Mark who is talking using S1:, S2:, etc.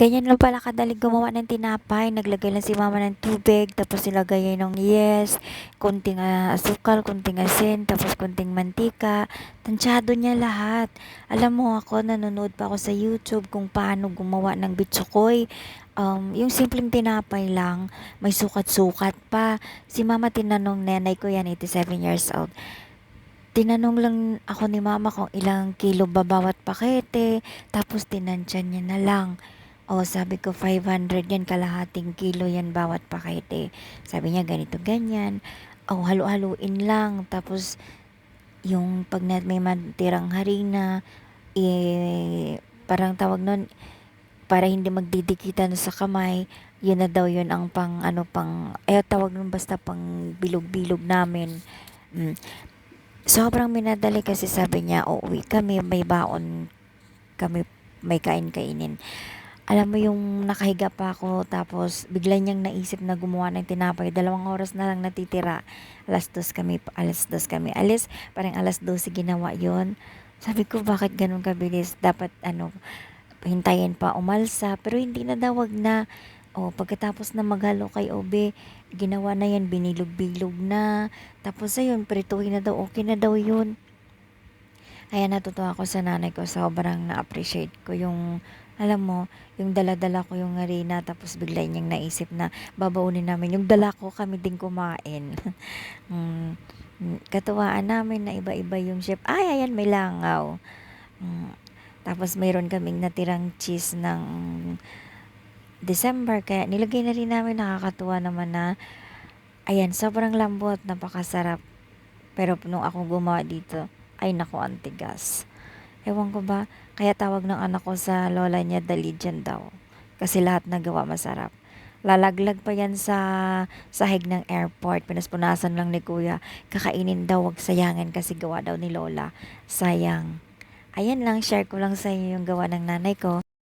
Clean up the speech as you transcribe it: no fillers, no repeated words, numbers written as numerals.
S1: Ganyan lang pala kadali gumawa ng tinapay. Naglagay lang si mama ng tubig, tapos nilagay ng yes, konting asukal, konting asin, tapos konting mantika. Tansyado niya lahat. Alam mo ako, nanonood pa ako sa YouTube kung paano gumawa ng bitsukoy. Yung simpleng tinapay lang, may sukat-sukat pa. Si mama tinanong, nanay ko yan, 87 years old. Tinanong lang ako ni mama kung ilang kilo ba bawat pakete, tapos tinansya niya na lang. O sabi ko 500 yan, kalahating kilo yan bawat pakete. Sabi niya ganito ganyan. O halu-haluin lang. Tapos yung pag may matirang harina, parang tawag nun, para hindi magdidikitan sa kamay, yun na daw yun ang tawag nun basta pang bilog-bilog namin. Mm. Sobrang minadali kasi sabi niya, uuwi kami, may baon kami, may kain-kainin. Alam mo yung nakahiga pa ako tapos bigla niyang naisip na gumawa ng tinapay. 2 oras na lang natitira. Alas 2 kami alis. Parang alas 12 ginawa yon. Sabi ko bakit ganun kabilis? Dapat hintayin pa umalsa. Pero hindi na daw, wag na. O pagkatapos na maghalo kay Obe, ginawa na yan, binilog-bilog na. Tapos ayun, prituhin na daw, okay na daw yun. Kaya natutuwa ako sa nanay ko, sobrang na-appreciate ko yung, alam mo, yung dala-dala ko yung harina, tapos bigla niyang naisip na babaunin namin yung dala ko, kami din kumain. mm, Katuwaan namin na iba-iba yung chef. Ay, ayan, may langaw. Mm, Tapos mayroon kaming natirang cheese ng December, kaya nilagay na rin namin, nakakatuwa naman na, ayan, sobrang lambot, napakasarap. Pero nung ako gumawa dito, ay naku, ang tigas. Ewan ko ba, kaya tawag ng anak ko sa lola niya, Dalijan daw. Kasi lahat nagawa masarap. Lalaglag pa yan sa sahig ng airport. Pinas-punasan lang ni kuya. Kakainin daw, wag sayangin kasi gawa daw ni lola. Sayang. Ayan lang, share ko lang sa inyo yung gawa ng nanay ko.